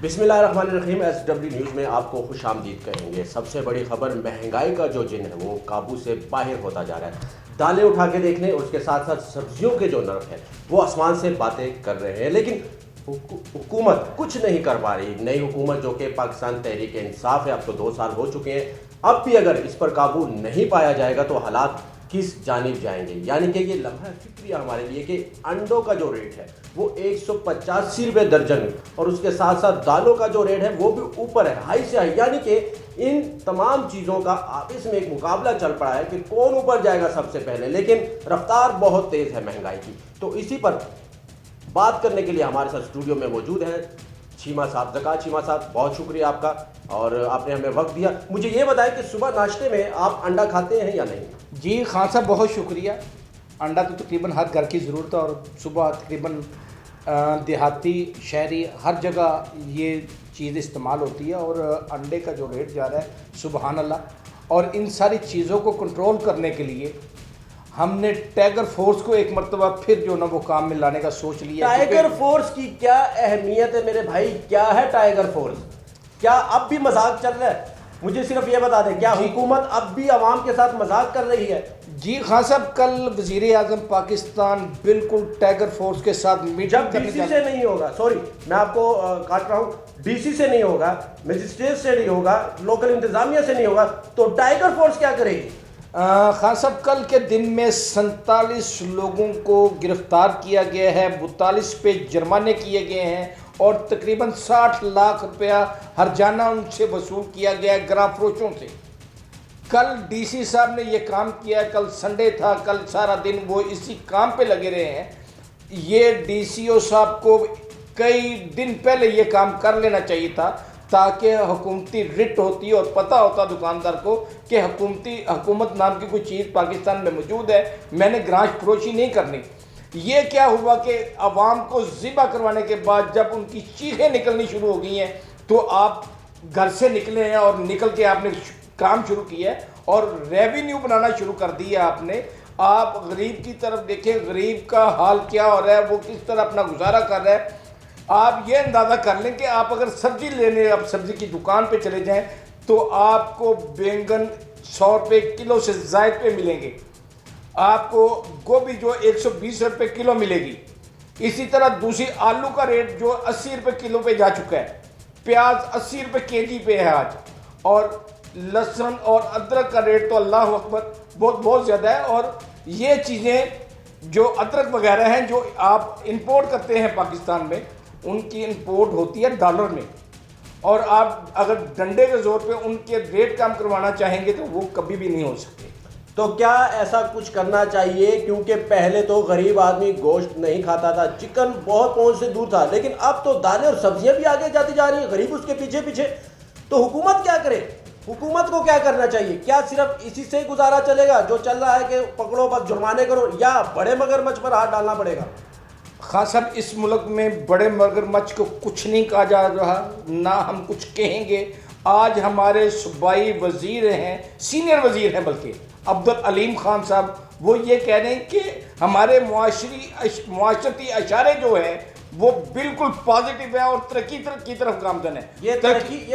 बिस्मिल्लाहिर्रहमानिर्रहीम। SW news में आपको खुशामदीद कहेंगे। सबसे बड़ी खबर, महंगाई का जो जिन है वो काबू से बाहर होता जा रहा है। दालें उठा के देख लें, उसके साथ साथ सब्जियों के जो नर्ख हैं वो आसमान से बातें कर रहे हैं, लेकिन हुकूमत कुछ नहीं कर पा रही। नई हुकूमत जो कि पाकिस्तान तहरीक इंसाफ है, अब तो 2 साल हो चुके हैं, अब भी अगर इस पर काबू नहीं पाया जाएगा तो हालात किस जानिब जाएंगे। यानी कि ये लम्हा फिक्रिया हमारे लिए कि अंडों का जो रेट है वो 185 रुपये दर्जन, और उसके साथ साथ दालों का जो रेट है वो भी ऊपर है, हाई से हाई। यानी कि इन तमाम चीज़ों का आपस में एक मुकाबला चल पड़ा है कि कौन ऊपर जाएगा सबसे पहले, लेकिन रफ्तार बहुत तेज़ है महंगाई की। तो इसी पर बात करने के लिए हमारे साथ स्टूडियो में मौजूद हैं चीमा साहब। ज़कात चीमा साहब, बहुत शुक्रिया आपका, और आपने हमें वक्त दिया। मुझे ये बताएं कि सुबह नाश्ते में आप अंडा खाते हैं या नहीं? जी खान साहब, बहुत शुक्रिया। अंडा तो तकरीबन हर घर की ज़रूरत है, और सुबह तकरीबन देहाती शहरी हर जगह ये चीज़ इस्तेमाल होती है। और अंडे का जो रेट जा रहा है, सुबहान अल्लाह। और इन सारी चीज़ों को कंट्रोल करने के लिए हमने टाइगर फोर्स को एक मरतबा फिर जो ना वो काम में लाने का सोच लिया। टाइगर फोर्स की क्या अहमियत है मेरे भाई? क्या है टाइगर फोर्स? क्या अब भी मजाक चल रहा है? मुझे सिर्फ ये बता दें, क्या हुकूमत अब भी आवाम के साथ मजाक कर रही है? जी खान साहब, कल वज़ीर आज़म पाकिस्तान बिल्कुल टाइगर फोर्स के साथ मीटिंग करने डीसी से नहीं होगा, सॉरी मैं आपको काट रहा हूँ, डीसी से नहीं होगा, मजिस्ट्रेट से नहीं होगा, लोकल इंतजामिया से नहीं होगा, तो टाइगर फोर्स क्या करेगी? खान साहब, कल के दिन में 47 लोगों को गिरफ्तार किया गया है, 42 पे जुर्माने किए गए हैं, और तकरीबन 60 लाख रुपया हर्जाना उनसे वसूल किया गया है ग्राम फरोशों से। कल डीसी साहब ने ये काम किया है, कल संडे था, कल सारा दिन वो इसी काम पे लगे रहे हैं। ये डीसीओ साहब को कई दिन पहले ये काम कर लेना चाहिए था, ताकि हुकूमती रिट होती और पता होता दुकानदार को कि हुकूमत नाम की कोई चीज़ पाकिस्तान में मौजूद है, मैंने ग्रांट फरोशी नहीं करनी। ये क्या हुआ कि अवाम को ज़िबा करवाने के बाद जब उनकी चीखें निकलनी शुरू हो गई हैं, तो आप घर से निकले हैं और निकल के आपने काम शुरू किया है और रेवेन्यू बनाना शुरू कर दिया आपने। आप गरीब की तरफ देखें, गरीब का हाल क्या हो रहा है, वो किस तरह अपना गुजारा कर रहा है। आप ये अंदाज़ा कर लें कि आप अगर सब्ज़ी लेने आप सब्ज़ी की दुकान पे चले जाएं तो आपको बैंगन 100 रुपये किलो से ज़ायद पे मिलेंगे, आपको गोभी जो 120 रुपये किलो मिलेगी। इसी तरह दूसरी आलू का रेट जो 80 रुपये किलो पे जा चुका है, प्याज 80 रुपये केजी पे है आज, और लहसुन और अदरक का रेट तो अल्लाह अकबर बहुत ज़्यादा है। और ये चीज़ें जो अदरक वगैरह हैं जो आप इंपोर्ट करते हैं पाकिस्तान में, उनकी इंपोर्ट होती है डॉलर में, और आप अगर डंडे के ज़ोर पे उनके रेट कम करवाना चाहेंगे तो वो कभी भी नहीं हो सकते। तो क्या ऐसा कुछ करना चाहिए? क्योंकि पहले तो गरीब आदमी गोश्त नहीं खाता था, चिकन बहुत पहुंच से दूर था, लेकिन अब तो दालें और सब्जियां भी आगे जाती जा रही हैं, गरीब उसके पीछे पीछे। तो हुकूमत क्या करे? हुकूमत को क्या करना चाहिए? क्या सिर्फ इसी से गुजारा चलेगा जो चल रहा है कि पकड़ो बस जुर्माने करो, या बड़े मगरमच्छ पर हाथ डालना पड़ेगा? खास साहब, इस मुल्क में बड़े मगरमच्छ को कुछ नहीं कहा जा रहा, ना हम कुछ कहेंगे। आज हमारे सूबाई वज़ीर हैं, सीनियर वज़ीर हैं बल्कि अब्दुल अलीम खान साहब, वो ये कह रहे हैं कि हमारे मुआशरती इशारे जो हैं वो बिल्कुल पॉजिटिव है और तरक्की की तरफ गामजन है। ये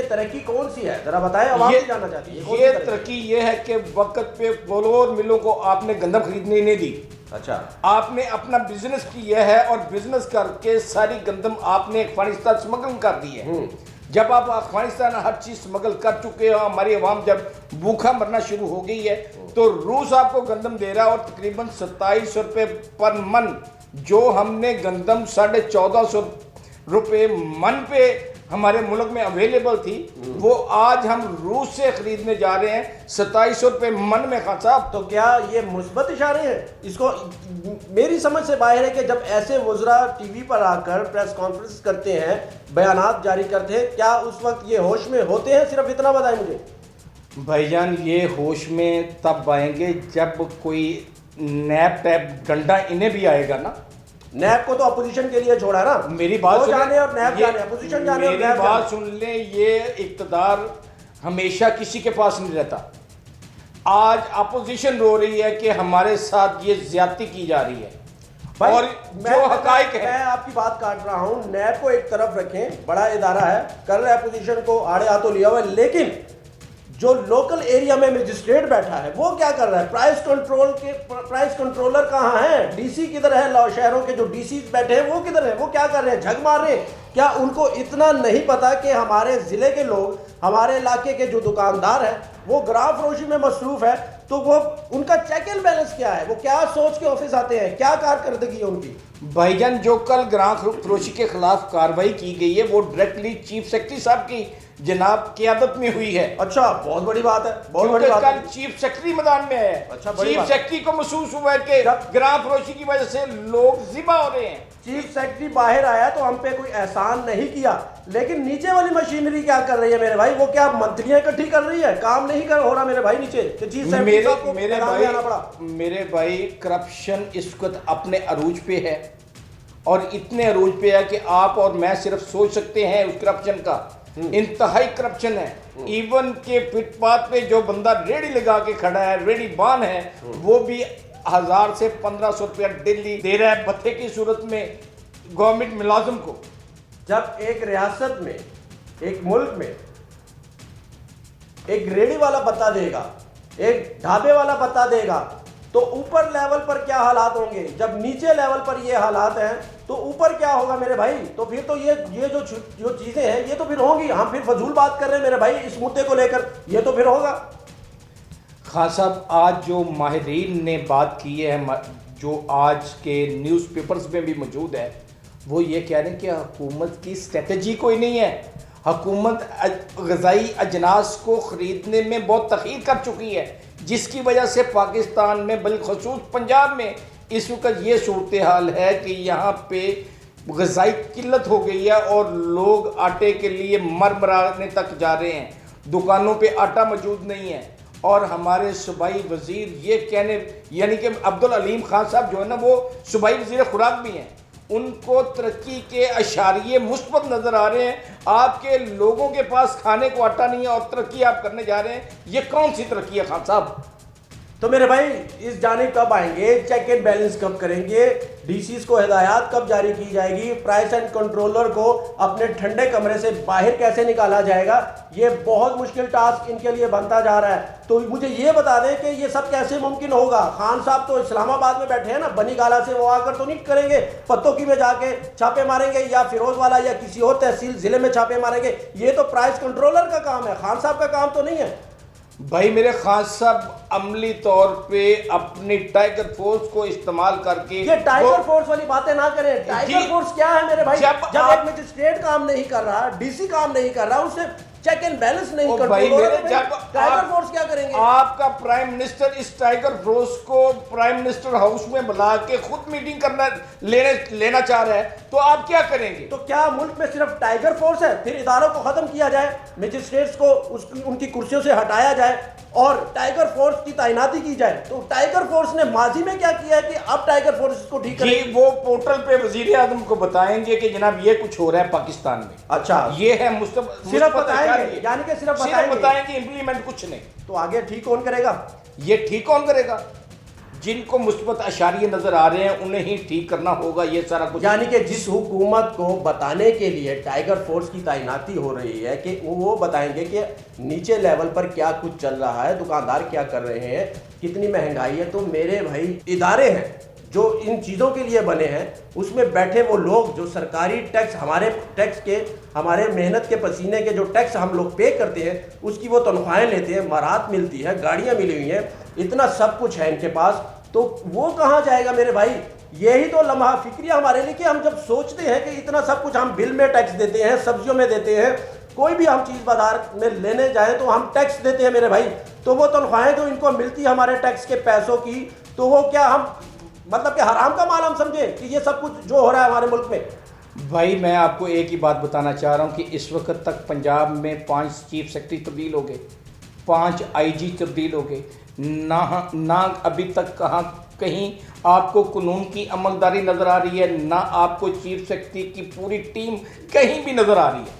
तरक्की कौन सी है, जरा बताएं, आवाम भी जानना चाहती है। ये तरक्की ये है कि वक्त पे फ्लोर मिलों को आपने गंदम खरीदने नहीं दी। अच्छा, आपने अपना बिजनेस किया है और बिजनेस करके सारी गंदम आपने अफगानिस्तान स्मगल कर दी है। जब आप अफगानिस्तान हर चीज़ स्मगल कर चुके हो, हमारी आवाम जब भूखा मरना शुरू हो गई है, तो रूस आपको गंदम दे रहा है, और तकरीबन 27 रुपये पर मन जो हमने गंदम 1450 रुपये मन पे हमारे मुल्क में अवेलेबल थी, वो आज हम रूस से खरीदने जा रहे हैं 2700 रुपये मन में। खान साहब, तो क्या ये मुस्बत इशारे हैं? इसको मेरी समझ से बाहर है कि जब ऐसे वज़रा टीवी पर आकर प्रेस कॉन्फ्रेंस करते हैं, बयानात जारी करते हैं, क्या उस वक्त ये होश में होते हैं? सिर्फ इतना बताएं मुझे। भाईजान, ये होश में तब आएंगे जब कोई नैप टैप डंडा इन्हें भी आएगा ना। नैब को तो अपोजिशन के लिए छोड़ा ना। मेरी बात जाने और नैब जाने, अपोजिशन जाने और नैब बात सुन ले, ये इक़्तिदार हमेशा किसी के पास नहीं रहता। आज अपोजिशन रो रही है कि हमारे साथ ये ज्यादती की जा रही है, भाई, और जो हकाइक है। मैं आपकी बात काट रहा हूं, नैब को एक तरफ रखें, बड़ा इदारा है, कर रहा है पोजीशन को आड़े हाथों लिया हुआ है, लेकिन जो लोकल एरिया में मजिस्ट्रेट बैठा है वो क्या कर रहा है? प्राइस कंट्रोलर कहाँ है? डीसी किधर है? शहरों के जो डीसी बैठे हैं वो किधर है? वो क्या कर रहे हैं? झग मार रहे हैं? क्या उनको इतना नहीं पता कि हमारे जिले के लोग, हमारे इलाके के जो दुकानदार हैं वो ग्राम फरोशी में मसरूफ है, तो वो उनका चेक एंड बैलेंस क्या है? वो क्या सोच के ऑफिस आते हैं? क्या कारकर्दगी है उनकी? भाईजान, जो कल ग्राम फरोशी के खिलाफ कार्रवाई की गई है वो डायरेक्टली चीफ सेक्रेटरी साहब की जनाब क़यादत में हुई है। अच्छा, बहुत बड़ी बात है, बहुत बड़ी बात कल है। चीफ सेक्रेटरी मैदान में है। अच्छा, बड़ी चीफ बात। सेक्रेटरी को महसूस हुआ है कि ग्राम फरोशी की वजह से लोग जिबा हो रहे हैं। चीफ सेक्रेटरी बाहर आया तो हम पे कोई एहसान नहीं किया, लेकिन नीचे वाली मशीनरी क्या कर रही है मेरे भाई? वो क्या मंत्रियां इकट्ठी कर रही है? काम नहीं कर हो रहा मेरे भाई नीचे, तो चीफ सेक्रेटरी साहब को मैदान में आना पड़ा। मेरे भाई, करप्शन इस वक्त अपने अरूज पे है, और इतने अरूज पे है कि आप और मैं सिर्फ सोच सकते हैं उस करप्शन का। इंतहाई करप्शन है। इवन के फुटपाथ पे जो बंदा रेडी लगा के खड़ा है, रेडी बान है, वो भी 1000 से 1500 रुपया डेली दे रहा है भत्ते की सूरत में गवर्नमेंट मुलाजिम को। जब एक रियासत में, एक मुल्क में एक रेडी वाला बता देगा, एक ढाबे वाला बता देगा, तो ऊपर लेवल पर क्या हालात होंगे? जब नीचे लेवल पर ये हालात हैं तो ऊपर क्या होगा मेरे भाई? तो फिर तो ये जो चीजें हैं ये तो फिर होंगी। हम फिर फजूल बात कर रहे हैं मेरे भाई इस मुद्दे को लेकर, ये तो फिर होगा। खान साहब, आज जो माहिरीन ने बात की है, जो आज के न्यूज़पेपर्स में भी मौजूद है, वो ये कह रहे हैं कि हुकूमत की स्ट्रेटजी कोई नहीं है। हुकूमत ग़िज़ाई अजनास को ख़रीदने में बहुत तख़ीर कर चुकी है, जिसकी वजह से पाकिस्तान में, बिलखसूस पंजाब में इस वक्त ये सूरत हाल है कि यहाँ पे ग़िज़ाई किल्लत हो गई है और लोग आटे के लिए मरमराने तक जा रहे हैं। दुकानों पे आटा मौजूद नहीं है। और हमारे सूबाई वज़ीर ये कहने, यानी कि अब्दुल अलीम खान साहब जो है ना, वो सूबाई वज़ीर खुराक भी हैं, उनको तरक्की के अशारिये मुस्बत नज़र आ रहे हैं। आपके लोगों के पास खाने को आटा नहीं है और तरक्की आप करने जा रहे हैं, ये कौन सी तरक्की है खान साहब? तो मेरे भाई इस जानिब कब आएंगे? चेक एंड बैलेंस कब करेंगे? डीसीज को हिदायत कब जारी की जाएगी? प्राइस एंड कंट्रोलर को अपने ठंडे कमरे से बाहर कैसे निकाला जाएगा? ये बहुत मुश्किल टास्क इनके लिए बनता जा रहा है। तो मुझे ये बता दें कि ये सब कैसे मुमकिन होगा? खान साहब तो इस्लामाबाद में बैठे हैं ना, बनी गाला से, वो आकर तो नहीं करेंगे? पत्तोकी में जाके छापे मारेंगे या फिरोज वाला या किसी और तहसील जिले में छापे मारेंगे? ये तो प्राइस कंट्रोलर का काम है, खान साहब का काम तो नहीं है। भाई मेरे खान साहब अमली तौर पे अपनी टाइगर फोर्स को इस्तेमाल करके, ये टाइगर फोर्स वाली बातें ना करें। टाइगर फोर्स क्या है मेरे भाई? जब एक मजिस्ट्रेट काम नहीं कर रहा, डीसी काम नहीं कर रहा, उससे चेक एंड बैलेंस नहीं कर टाइगर फोर्स क्या करेंगे? आपका प्राइम मिनिस्टर इस टाइगर फोर्स को प्राइम मिनिस्टर हाउस में बुला के खुद मीटिंग करना लेना चाह रहा है, तो आप क्या करेंगे? तो क्या मुल्क में सिर्फ टाइगर फोर्स है? फिर इदारों को खत्म किया जाए, मजिस्ट्रेट्स को उनकी कुर्सियों से हटाया जाए और टाइगर फोर्स की तैनाती की जाए। तो टाइगर फोर्स ने माजी में क्या किया है कि अब टाइगर फोर्स को ठीक करें? वो पोर्टल पे वजीर आजम को बताएंगे कि जनाब ये कुछ हो रहा है पाकिस्तान में। अच्छा, ये है सिर्फ बताएंगे, यानी कि सिर्फ बताएंगे, इंप्लीमेंट कुछ नहीं। तो आगे ठीक कौन करेगा? ये ठीक कौन करेगा? जिनको मुस्बत अशारिये नजर आ रहे हैं उन्हें ही ठीक करना होगा ये सारा कुछ। यानी कि जिस हुकूमत को बताने के लिए टाइगर फोर्स की तैनाती हो रही है कि वो बताएंगे कि नीचे लेवल पर क्या कुछ चल रहा है, दुकानदार क्या कर रहे हैं, कितनी महंगाई है। तो मेरे भाई इदारे हैं जो इन चीज़ों के लिए बने हैं, उसमें बैठे वो लोग जो सरकारी टैक्स, हमारे टैक्स के, हमारे मेहनत के पसीने के जो टैक्स हम लोग पे करते हैं, उसकी वो तनख्वाहें लेते हैं, मराहत मिलती है, गाड़ियाँ मिली हुई हैं, इतना सब कुछ है इनके पास, तो वो कहाँ जाएगा मेरे भाई? यही तो लम्हा फिक्रिया हमारे लिए कि हम जब सोचते हैं कि इतना सब कुछ हम बिल में टैक्स देते हैं, सब्जियों में देते हैं, कोई भी हम चीज़ बाजार में लेने जाएं तो हम टैक्स देते हैं मेरे भाई, तो वो तनख्वाहें जो इनको मिलती है हमारे टैक्स के पैसों की, तो वो क्या हम मतलब कि हराम का माल हम समझे कि ये सब कुछ जो हो रहा है हमारे मुल्क में? भाई मैं आपको एक ही बात बताना चाह रहा हूँ कि इस वक्त तक पंजाब में 5 चीफ सेक्रेटरी तब्दील हो गए, 5 आईजी तब्दील हो गए, ना अभी तक कहीं आपको कानून की अमलदारी नज़र आ रही है, ना आपको चीफ सेक्रेटरी की पूरी टीम कहीं भी नज़र आ रही है।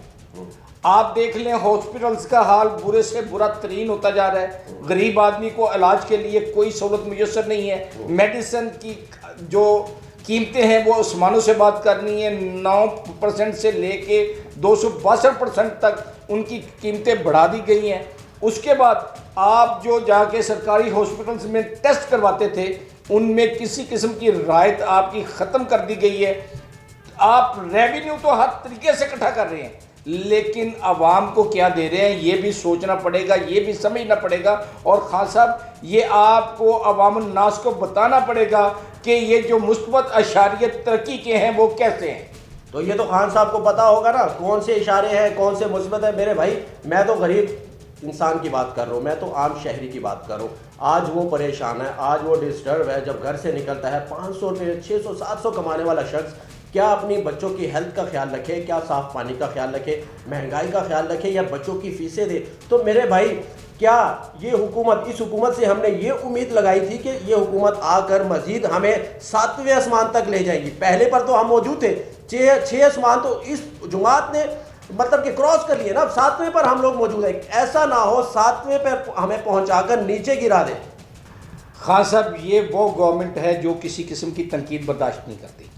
आप देख लें हॉस्पिटल्स का हाल बुरे से बुरा तरीन होता जा रहा है। गरीब आदमी को इलाज के लिए कोई सहूलत मुयसर नहीं है। मेडिसिन की जो कीमतें हैं वो आसमानों से बात करनी है। 9% से लेके 262% तक उनकी कीमतें बढ़ा दी गई हैं। उसके बाद आप जो जाके सरकारी हॉस्पिटल्स में टेस्ट करवाते थे उनमें किसी किस्म की राहत आपकी ख़त्म कर दी गई है। आप रेवेन्यू तो हर तरीके से इकट्ठा कर रहे हैं, लेकिन आवाम को क्या दे रहे हैं ये भी सोचना पड़ेगा, ये भी समझना पड़ेगा। और खान साहब ये आपको अवामुन नास को बताना पड़ेगा कि ये जो मुस्बत अशारियत तरक्की के हैं वो कैसे हैं। तो ये तो खान साहब को पता होगा ना कौन से इशारे हैं, कौन से मुस्बत है। मेरे भाई मैं तो गरीब इंसान की बात कर रहा हूँ, मैं तो आम शहरी की बात कर रहा हूँ। आज वो परेशान है, आज वो डिस्टर्ब है। जब घर से निकलता है 500 रुपये 600 700 कमाने वाला शख्स क्या अपनी बच्चों की हेल्थ का ख्याल रखे, क्या साफ़ पानी का ख्याल रखे, महंगाई का ख्याल रखे या बच्चों की फीसें दे। तो मेरे भाई क्या ये हुकूमत, इस हुकूमत से हमने ये उम्मीद लगाई थी कि ये हुकूमत आकर मजीद हमें 7वें आसमान तक ले जाएगी। पहले पर तो हम मौजूद थे, 6 आसमान तो इस जुमात ने मतलब कि क्रॉस कर लिए ना। अब 7वें पर हम लोग मौजूद हैं। ऐसा ना हो 7वें पर हमें पहुंचाकर नीचे गिरा दे। खान साहब ये वो गवर्नमेंट है जो किसी किस्म की तनकीद बर्दाश्त नहीं करती।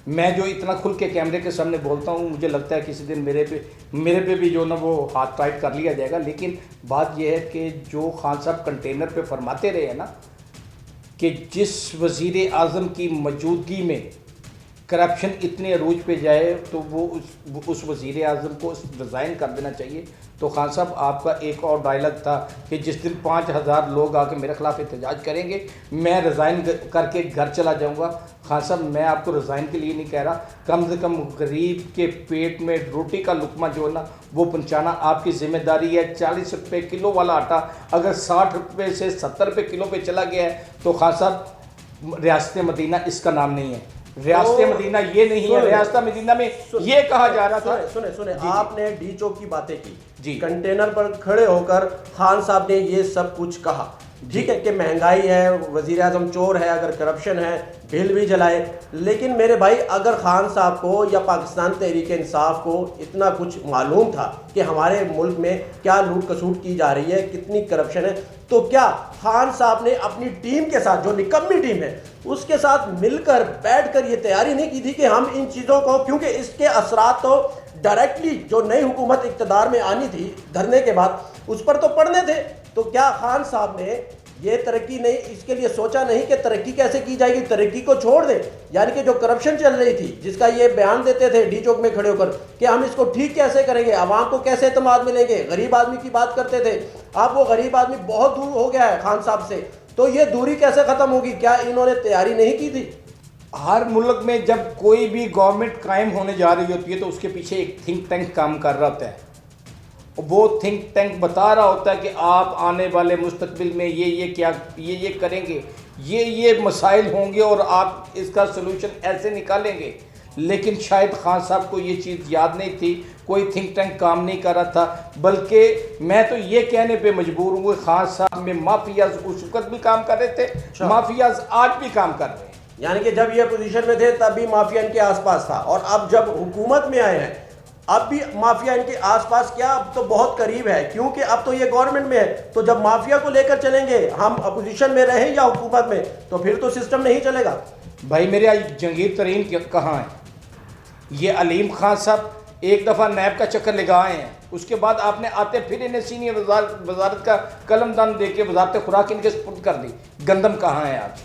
मैं जो इतना खुल के कैमरे के सामने बोलता हूँ मुझे लगता है किसी दिन मेरे पे भी जो ना वो हाथ टाइट कर लिया जाएगा। लेकिन बात यह है कि जो खान साहब कंटेनर पे फरमाते रहे हैं ना कि जिस वज़ीर आज़म की मौजूदगी में करप्शन इतने अरूज पे जाए तो वो उस वज़ीर आज़म को रिज़ाइन कर देना चाहिए। तो खान साहब आपका एक और डायलॉग था कि जिस दिन 5000 लोग आके मेरे ख़िलाफ़ एहतजाज करेंगे मैं रिज़ाइन करके घर चला जाऊंगा। खान साहब मैं आपको रिज़ाइन के लिए नहीं कह रहा, कम से कम गरीब के पेट में रोटी का लुकमा जो है ना वो पहुँचाना आपकी ज़िम्मेदारी है। 40 रुपये किलो वाला आटा अगर 60 रुपये से 70 रुपये किलो पे चला गया है तो खान साहब रियासत मदीना इसका नाम नहीं है। रियासत मदीना ये नहीं है। रियासत मदीना में ये कहा जा रहा था। सुने आपने डी चौक की बातें की जी, कंटेनर पर खड़े होकर खान साहब ने ये सब कुछ कहा, ठीक है कि महंगाई है, वजीर आजम चोर है, अगर करप्शन है बिल भी जलाए। लेकिन मेरे भाई अगर खान साहब को या पाकिस्तान तहरीक इंसाफ को इतना कुछ मालूम था कि हमारे मुल्क में क्या लूट खसूट की जा रही है, कितनी करप्शन है, तो क्या खान साहब ने अपनी टीम के साथ, जो निकम्मी टीम है उसके साथ मिलकर बैठकर ये तैयारी नहीं की थी कि हम इन चीज़ों को, क्योंकि इसके असरात तो डायरेक्टली जो नई हुकूमत इक़्तिदार में आनी थी धरने के बाद उस पर तो पड़ने थे। तो क्या खान साहब ने ये तरक्की नहीं, इसके लिए सोचा नहीं कि तरक्की कैसे की जाएगी, तरक्की को छोड़ दे। यानी कि जो करप्शन चल रही थी जिसका ये बयान देते थे डी चौक में खड़े होकर कि हम इसको ठीक कैसे करेंगे, आवाम को कैसे एतमाद मिलेंगे, गरीब आदमी की बात करते थे। अब वो गरीब आदमी बहुत दूर हो गया है खान साहब से, तो ये दूरी कैसे ख़त्म होगी? क्या इन्होंने तैयारी नहीं की थी? हर मुल्क में जब कोई भी गवर्नमेंट कायम होने जा रही होती है तो उसके पीछे एक थिंक टैंक काम कर रहा होता है। वो थिंक टैंक बता रहा होता है कि आप आने वाले मुस्तकबिल में ये करेंगे, ये मसाइल होंगे और आप इसका सलूशन ऐसे निकालेंगे। लेकिन शायद खान साहब को ये चीज़ याद नहीं थी, कोई थिंक टैंक काम नहीं कर रहा था। बल्कि मैं तो ये कहने पे मजबूर हूँ खान साहब में माफियाज उस वक्त भी काम कर रहे थे, माफियाज आज भी काम कर रहे हैं। यानी कि जब ये पोजीशन में थे तब भी माफिया इनके आसपास था, और अब जब हुकूमत में आए हैं अब भी माफिया इनके आसपास, क्या अब तो बहुत करीब है, क्योंकि अब तो ये गवर्नमेंट में है। तो जब माफिया को लेकर चलेंगे, हम अपोजिशन में रहें या हुकूमत में, तो फिर तो सिस्टम नहीं चलेगा। भाई मेरे आज जंगीर तरीन कहाँ है? ये अलीम खान साहब एक दफ़ा नैब का चक्कर लगाए हैं, उसके बाद आपने आते फिर इन्हें सीनियर वजारत का कलमदान दे के वजारत खुराक इनके सुपुर्द कर दी। गंदम कहाँ है आज?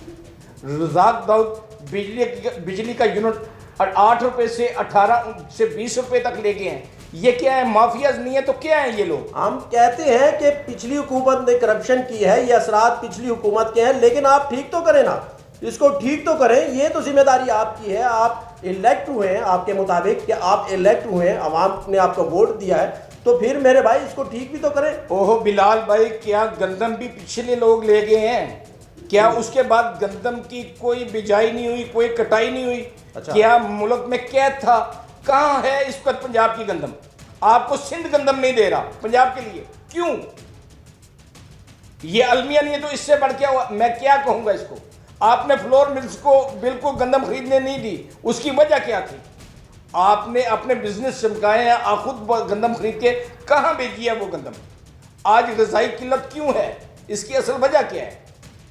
रज़ाक दाऊद बिजली का यूनिट 8 रुपये से 18 से 20 रुपये तक ले गए हैं। ये क्या है? माफियाज नहीं है तो क्या है ये लोग? हम कहते हैं कि पिछली हुकूमत ने करप्शन की है, ये असरात पिछली हुकूमत के हैं, लेकिन आप ठीक तो करें ना, इसको ठीक तो करें। ये तो जिम्मेदारी आपकी है, आप इलेक्ट हुए हैं, आपके मुताबिक कि आप इलेक्ट हुए हैं, आवाम ने आपको वोट दिया है, तो फिर मेरे भाई इसको ठीक भी तो करें। ओहो बिलाल भाई, क्या गंदम भी पिछले लोग ले गए हैं? क्या उसके बाद गंदम की कोई बिजाई नहीं हुई, कोई कटाई नहीं हुई? अच्छा। क्या मुल्क में कैद था? कहाँ है इस वक्त पंजाब की गंदम? आपको सिंध गंदम नहीं दे रहा पंजाब के लिए, क्यों? ये अलमिया नहीं है तो इससे बढ़ क्या? मैं क्या कहूँगा इसको? आपने फ्लोर मिल्स को बिल्कुल गंदम खरीदने नहीं दी, उसकी वजह क्या थी? आपने अपने बिजनेस चमकाए हैं, आप खुद गंदम खरीद के कहाँ भेजी है वो गंदम? आज ग़िज़ाई किल्लत क्यों है? इसकी असल वजह क्या है?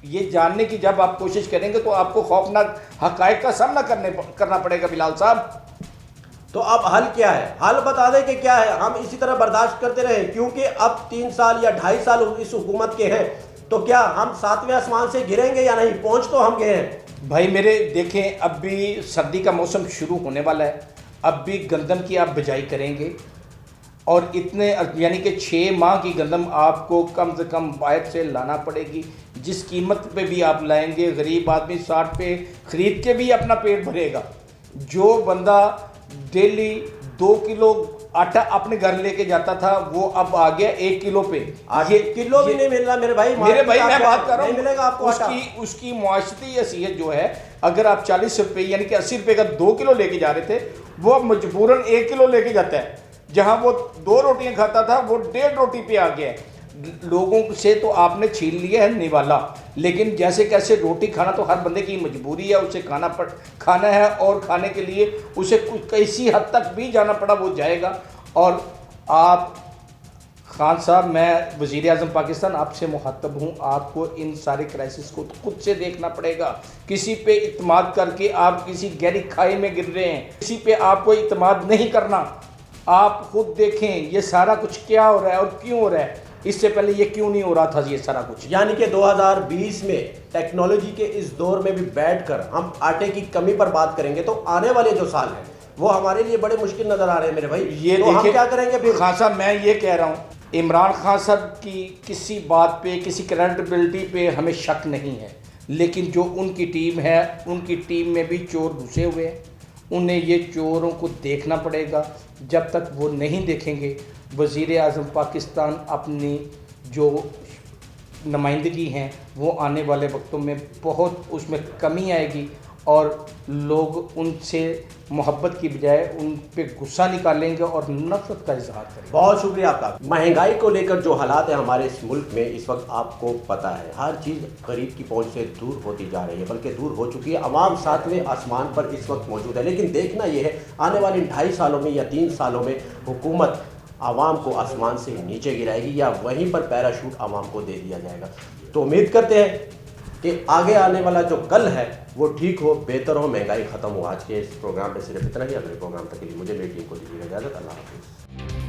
ये जानने की जब आप कोशिश करेंगे तो आपको खौफनाक हकायक का सामना करना पड़ेगा बिलाल साहब। तो अब हल क्या है? हल बता दें कि क्या है? हम इसी तरह बर्दाश्त करते रहे? क्योंकि अब 3 साल या 2.5 साल इस हुकूमत के हैं, तो क्या हम 7वें आसमान से गिरेंगे या नहीं? पहुंच तो हम गए हैं भाई मेरे, देखें अब भी सर्दी का मौसम शुरू होने वाला है, अब भी गंदम की आप बिजाई करेंगे और इतने यानी कि 6 माह की गंदम आपको कम से कम बाहर से लाना पड़ेगी। जिस कीमत पे भी आप लाएंगे, गरीब आदमी 60 पे ख़रीद के भी अपना पेट भरेगा। जो बंदा डेली 2 किलो आटा अपने घर लेके जाता था वो अब आ गया 1 किलो पे। ये किलो भी नहीं मिल रहा मेरे भाई। मैं बात कर रहा हूँ, नहीं मिलेगा आपको आटा। उसकी मुआशरती हैसियत जो है, अगर आप 40 रुपये यानी कि 80 रुपये का 2 किलो लेके जा रहे थे, वो अब मजबूरन 1 किलो लेके जाता है। जहाँ वो 2 रोटियां खाता था वो 1.5 रोटी पे आ गया है। लोगों से तो आपने छीन लिया है निवाला, लेकिन जैसे कैसे रोटी खाना तो हर बंदे की मजबूरी है, उसे खाना है और खाने के लिए उसे किसी हद तक भी जाना पड़ा वो जाएगा। और आप खान साहब, मैं वज़ीर आज़म पाकिस्तान आपसे मुखातब हूँ, आपको इन सारे क्राइसिस को खुद से देखना पड़ेगा। किसी पे इत्माद करके आप किसी गहरी खाई में गिर रहे हैं, किसी पे आपको इत्माद नहीं करना। आप खुद देखें ये सारा कुछ क्या हो रहा है और क्यों हो रहा है, इससे पहले ये क्यों नहीं हो रहा था ये सारा कुछ। यानी कि 2020 में टेक्नोलॉजी के इस दौर में भी बैठकर हम आटे की कमी पर बात करेंगे तो आने वाले जो साल हैं वो हमारे लिए बड़े मुश्किल नजर आ रहे हैं मेरे भाई। ये तो हम क्या करेंगे फिर? खान साहब मैं ये कह रहा हूँ, इमरान खान साहब की किसी बात पे, किसी क्रेडिबिलिटी पे हमें शक नहीं है, लेकिन जो उनकी टीम है, उनकी टीम में भी चोर घुसे हुए हैं। उन्हें ये चोरों को देखना पड़ेगा। जब तक वो नहीं देखेंगे, वज़ीर आज़म पाकिस्तान अपनी जो नुमाइंदगी हैं वो आने वाले वक्तों में बहुत उसमें कमी आएगी और लोग उनसे मोहब्बत की बजाय उन पे गुस्सा निकालेंगे और नफरत का इजहार करेंगे। बहुत शुक्रिया आपका। महंगाई को लेकर जो हालात है हमारे इस मुल्क में इस वक्त, आपको पता है हर चीज़ गरीब की पहुंच से दूर होती जा रही है, बल्कि दूर हो चुकी है। अवाम 7वें आसमान पर इस वक्त मौजूद है, लेकिन देखना यह है आने वाले 2.5 सालों में या 3 सालों में हुकूमत आवाम को आसमान से नीचे गिराएगी या वहीं पर पैराशूट आवाम को दे दिया जाएगा। तो उम्मीद करते हैं कि आगे आने वाला जो कल है वो ठीक हो, बेहतर हो, महंगाई ख़त्म हो। आज के इस प्रोग्राम में सिर्फ इतना ही। अगले प्रोग्राम तक के लिए मुझे मेरी टीम को दीजिएगा इजाज़त। अल्लाह हाफ़िज़।